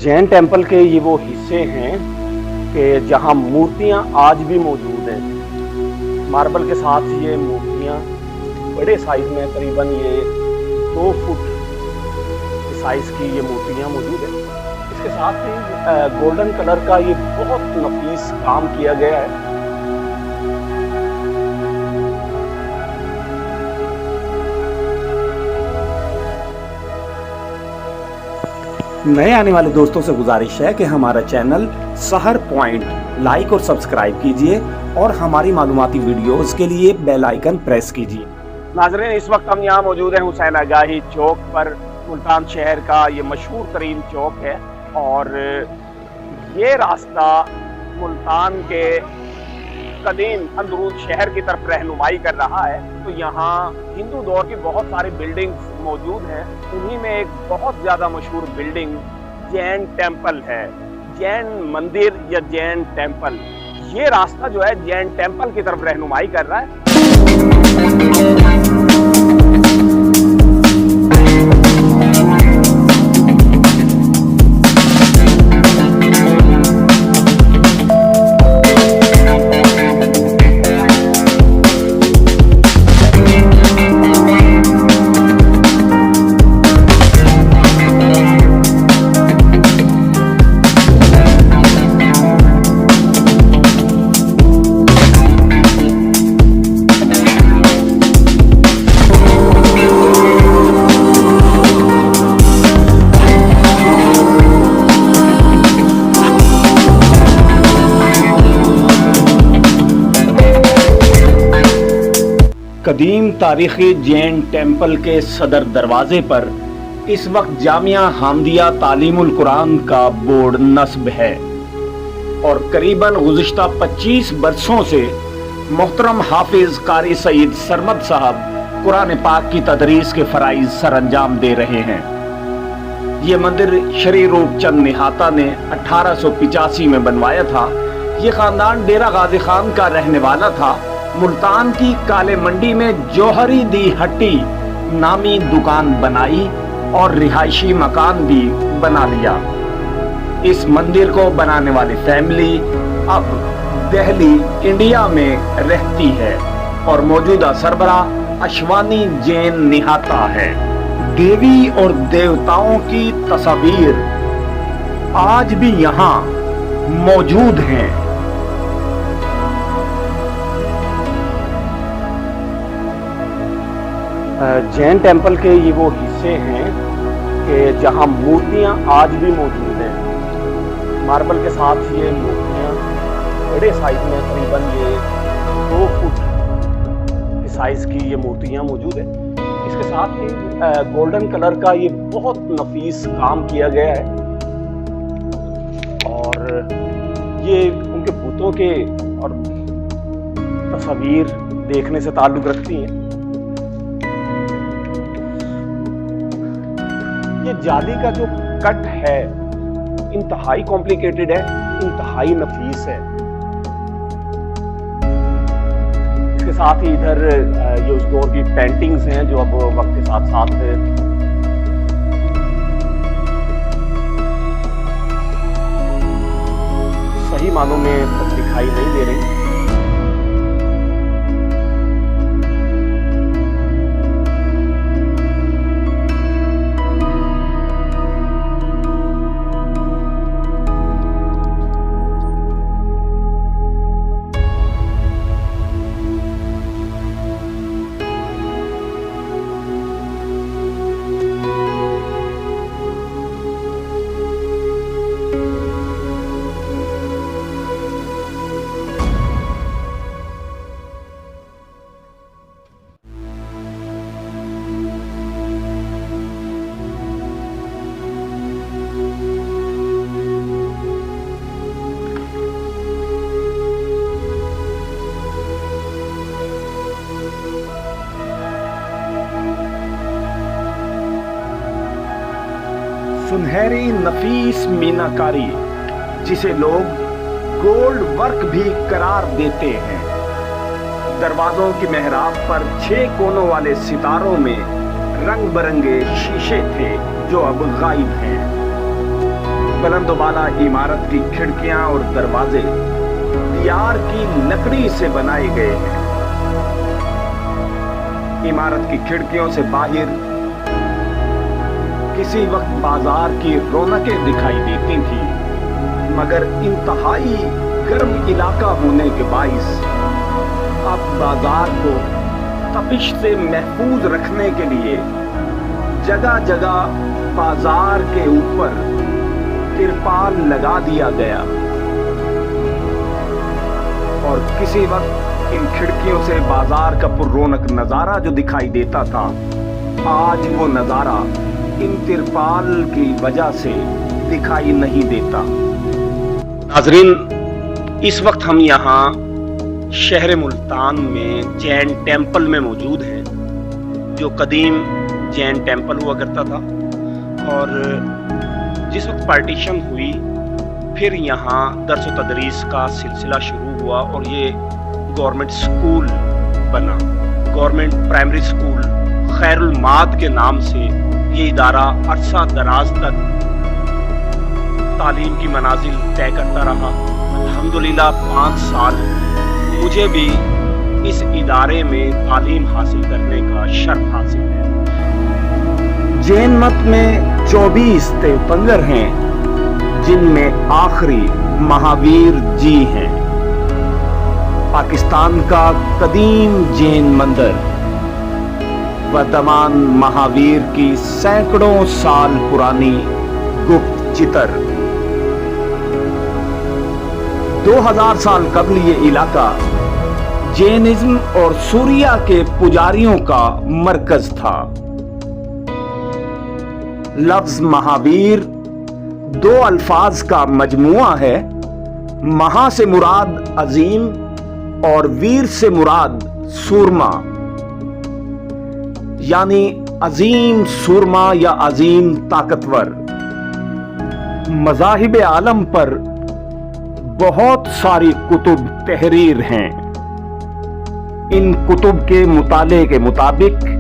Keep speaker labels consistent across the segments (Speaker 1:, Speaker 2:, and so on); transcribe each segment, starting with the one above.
Speaker 1: Jain temple के ये वो हिस्से हैं कि जहाँ मूर्तियाँ आज भी मौजूद हैं। मार्बल के साथ ये मूर्तियाँ बड़े साइज में, करीबन ये 2 फुट साइज की ये मूर्तियाँ मौजूद हैं। इसके साथ ही गोल्डन कलर का ये बहुत नफीस काम किया गया है। नए आने वाले दोस्तों से गुजारिश है कि हमारा चैनल सहर पॉइंट लाइक और सब्सक्राइब कीजिए और हमारी मालूमाती वीडियोस के लिए बेल आइकन प्रेस कीजिए। नाज़रीन, इस वक्त हम यहाँ मौजूद हैं हुसैन आगाही चौक पर। मुल्तान शहर का ये मशहूर तरीन चौक है और ये रास्ता मुल्तान के कदीम अंदरून शहर की तरफ रहनुमाई कर रहा है। तो यहाँ हिंदू दौर की बहुत सारी बिल्डिंग्स मौजूद हैं। उन्हीं में एक बहुत ज़्यादा मशहूर बिल्डिंग जैन टेम्पल है, जैन मंदिर या जैन टेम्पल। ये रास्ता जो है जैन टेम्पल की तरफ रहनुमाई कर रहा है। कदीम तारीखी जैन टेम्पल के सदर दरवाजे पर इस वक्त जामिया हामदिया तालीमुल कुरान का बोर्ड नस्ब है और करीबन गुज़िश्ता 25 बरसों से मोहतरम हाफिज कारी सईद सरमद साहब कुरान पाक की तदरीस के फ़राइज़ सर अंजाम दे रहे हैं। ये मंदिर श्री रूप चंद निहाता ने 1885 में बनवाया था। ये ख़ानदान डेरा गाजी खान का रहने वाला था। मुल्तान की काले मंडी में जौहरी दी हट्टी नामी दुकान बनाई और रिहायशी मकान भी बना लिया। इस मंदिर को बनाने वाली फैमिली अब दिल्ली इंडिया में रहती है और मौजूदा सरबरा अशवानी जैन निहाता है। देवी और देवताओं की तस्वीर आज भी यहाँ मौजूद हैं। जैन टेम्पल के ये वो हिस्से हैं कि जहाँ मूर्तियाँ आज भी मौजूद हैं। मार्बल के साथ ये मूर्तियाँ बड़े साइज में, करीबन ये 2 फुट साइज की ये मूर्तियाँ मौजूद हैं। इसके साथ ही गोल्डन कलर का ये बहुत नफीस काम किया गया है और ये उनके भूतों के और तस्वीर देखने से ताल्लुक़ रखती हैं। ये जाली का जो कट है इंतहाई कॉम्प्लिकेटेड है, इंतहाई नफीस है। इसके साथ ही इधर ये उस दौर की पेंटिंग्स हैं जो अब वक्त के साथ साथ सही मानों में दिखाई नहीं दे रही। सुनहरी नफीस मीनाकारी जिसे लोग गोल्ड वर्क भी करार देते हैं। दरवाजों की मेहराब पर 6 कोनों वाले सितारों में रंग बिरंगे शीशे थे जो अब गायब हैं। बुलंदबाला इमारत की खिड़कियां और दरवाजे दियार की लकड़ी से बनाए गए हैं। इमारत की खिड़कियों से बाहर किसी वक्त बाजार की रौनकें दिखाई देती थी, मगर इंतहाई गर्म इलाका होने के बाइस अब बाजार को तपिश से महफूज रखने के लिए जगह जगह बाजार के ऊपर तिरपाल लगा दिया गया और किसी वक्त इन खिड़कियों से बाजार का पुररौनक नजारा जो दिखाई देता था, आज वो नजारा इन तिरपाल की वजह से दिखाई नहीं देता। नाजरीन, इस वक्त हम यहाँ शहर मुल्तान में जैन टेम्पल में मौजूद हैं, जो कदीम जैन टेम्पल हुआ करता था। और जिस वक्त पार्टीशन हुई, फिर यहाँ दर्स व तदरीस का सिलसिला शुरू हुआ और ये गवर्नमेंट स्कूल बना। गवर्नमेंट प्राइमरी स्कूल खैरुल माद के नाम से ये इदारा अरसा दराज तक तालीम की मनाजिल तय करता रहा। अल्हम्दुलिल्लाह 5 साल मुझे भी इस इदारे में तालीम हासिल करने का शर्फ हासिल है। जैन मत में 24 तीर्थंकर हैं, जिनमें आखिरी महावीर जी हैं। पाकिस्तान का कदीम जैन मंदिर वर्तमान महावीर की सैकड़ों साल पुरानी गुप्त चितर। 2000 साल कबल ये इलाका जैनिज्म और सूर्या के पुजारियों का मरकज था। लफ्ज महावीर 2 अल्फाज का मजमुआ है। महा से मुराद अजीम और वीर से मुराद सूरमा, यानी अजीम सूरमा या अजीम ताकतवर। मज़ाहिब आलम पर बहुत सारी कुतुब तहरीर हैं। इन कुतुब के मुताले के मुताबिक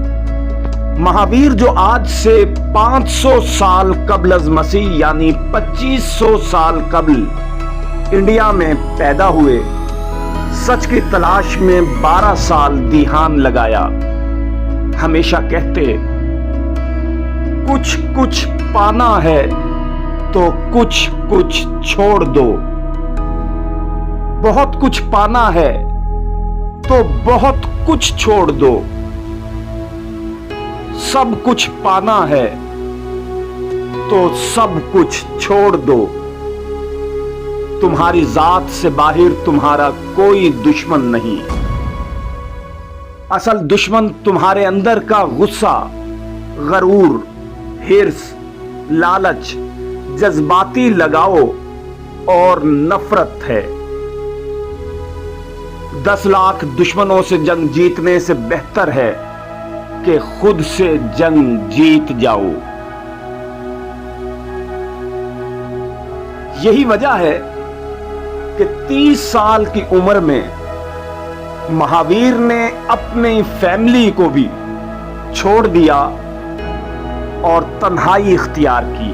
Speaker 1: महावीर जो आज से 500 साल कबल अज़ मसीह यानी 2500 साल कबल इंडिया में पैदा हुए, सच की तलाश में 12 साल दिहान लगाया। हमेशा कहते, कुछ कुछ पाना है तो कुछ कुछ छोड़ दो, बहुत कुछ पाना है तो बहुत कुछ छोड़ दो, सब कुछ पाना है तो सब कुछ छोड़ दो। तुम्हारी जात से बाहर तुम्हारा कोई दुश्मन नहीं। असल दुश्मन तुम्हारे अंदर का गुस्सा, गरूर, हिर्स, लालच, जज्बाती लगाव और नफरत है। 10 लाख दुश्मनों से जंग जीतने से बेहतर है कि खुद से जंग जीत जाओ। यही वजह है कि 30 साल की उम्र में महावीर ने अपनी फैमिली को भी छोड़ दिया और तन्हाई इख्तियार की।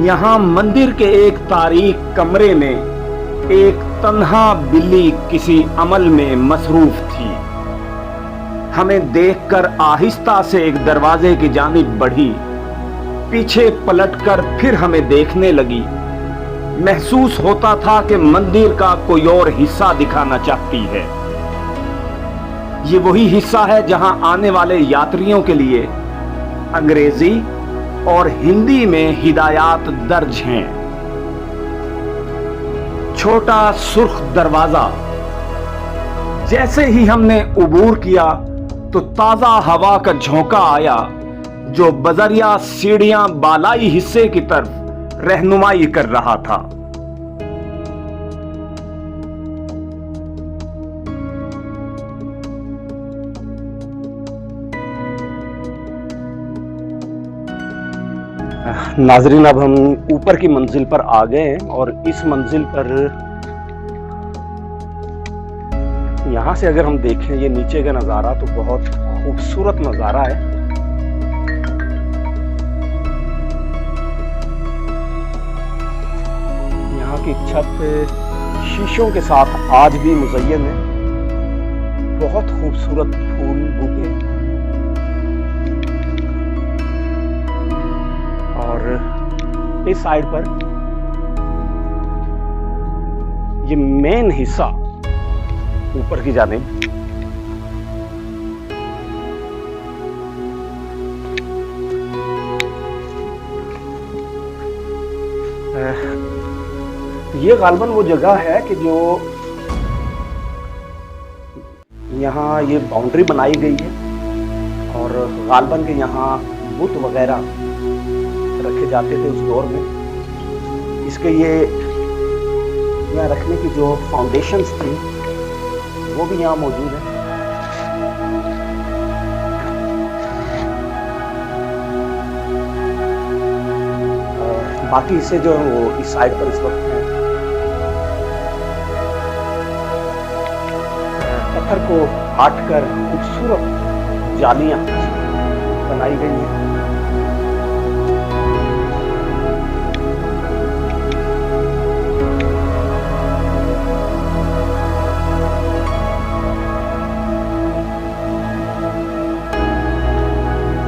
Speaker 1: यहां मंदिर के एक तारीक कमरे में एक तन्हा बिल्ली किसी अमल में मसरूफ थी। हमें देखकर आहिस्ता से एक दरवाजे की जानिब बढ़ी, पीछे पलटकर फिर हमें देखने लगी। महसूस होता था कि मंदिर का कोई और हिस्सा दिखाना चाहती है। ये वही हिस्सा है जहां आने वाले यात्रियों के लिए अंग्रेजी और हिंदी में हिदायत दर्ज हैं। छोटा सुर्ख दरवाजा। जैसे ही हमने उबूर किया तो ताजा हवा का झोंका आया, जो बजरिया सीढ़ियां बालाई हिस्से की तरफ रहनुमाई कर रहा था। नाजरीन, अब हम ऊपर की मंजिल पर आ गए हैं और इस मंजिल पर यहां से अगर हम देखें ये नीचे का नज़ारा तो बहुत खूबसूरत नज़ारा है।
Speaker 2: की छत शीशों के साथ आज भी मुज़य्यन है। बहुत खूबसूरत फूल बूटे और इस साइड पर ये मेन हिस्सा ऊपर की जानिब ये गालबन वो जगह है कि जो यहाँ ये बाउंड्री बनाई गई है और गालबन के यहाँ बुत वगैरह रखे जाते थे उस दौर में। इसके ये यहाँ रखने की जो फाउंडेशंस थी वो भी यहाँ मौजूद है। और बाकी हिस्से जो है वो इस साइड पर इस वक्त हैं। पत्थर को काट कर खूबसूरत जालियां बनाई गई हैं।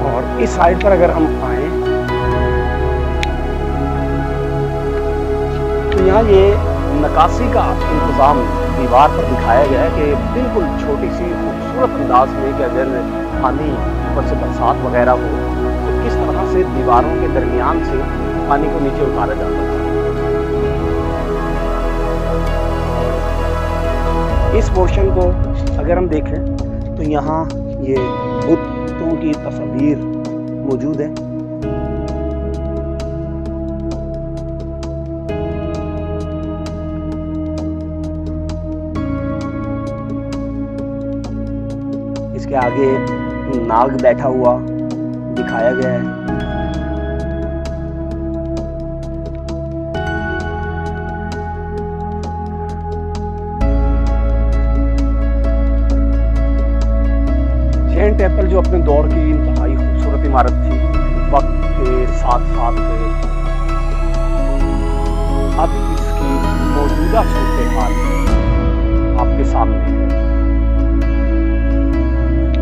Speaker 2: और इस साइड पर अगर हम आए तो यहाँ ये नक्काशी का इंतजाम दीवार पर दिखाया गया है कि बिल्कुल छोटी सी खूबसूरत अंदाज में कि अगर पानी ऊपर से बरसात वगैरह हो तो किस तरह से दीवारों के दरमियान से पानी को नीचे उतारा जाता है। इस पोर्शन को अगर हम देखें तो यहाँ ये बुतों की तस्वीर मौजूद है। इसके आगे नाग बैठा हुआ दिखाया गया है। जैन टेम्पल जो अपने दौर की इंतहाई खूबसूरत इमारत थी, वक्त के साथ साथ अब इसकी मौजूदा सूरत हाल आपके सामने है।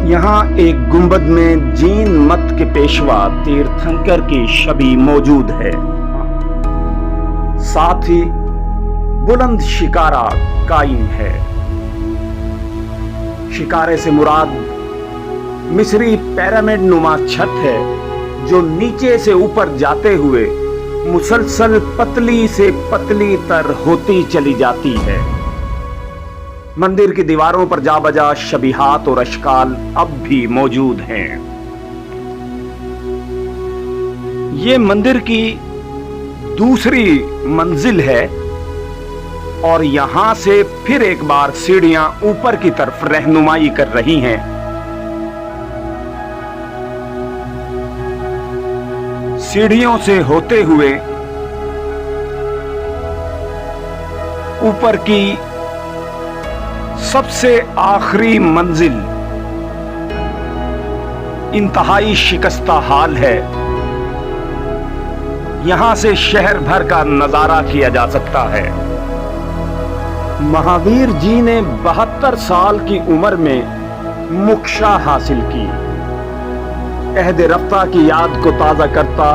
Speaker 1: यहाँ एक गुंबद में जीन मत के पेशवा तीर्थंकर की छवि मौजूद है। साथ ही बुलंद शिकारा कायम है। शिकारे से मुराद मिस्री पिरामिड नुमा छत है जो नीचे से ऊपर जाते हुए मुसलसल पतली से पतली तर होती चली जाती है। मंदिर की दीवारों पर जा बजा शबीहात और अशकाल अब भी मौजूद हैं। ये मंदिर की दूसरी मंजिल है और यहां से फिर एक बार सीढ़ियां ऊपर की तरफ रहनुमाई कर रही हैं। सीढ़ियों से होते हुए ऊपर की सबसे आखिरी मंजिल इंतहाई शिकस्ता हाल है। यहां से शहर भर का नजारा किया जा सकता है। महावीर जी ने 72 साल की उम्र में मोक्षा हासिल की। अहद रफ्ता की याद को ताजा करता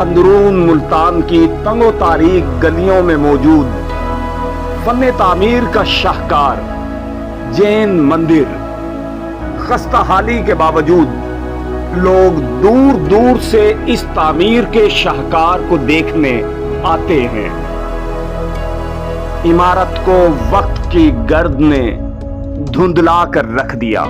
Speaker 1: अंदरून मुल्तान की तंगो तारीख गलियों में मौजूद फन तामीर का शाहकार जैन मंदिर खस्ता हाली के बावजूद लोग दूर दूर से इस तामीर के शाहकार को देखने आते हैं। इमारत को वक्त की गर्द ने धुंधला कर रख दिया।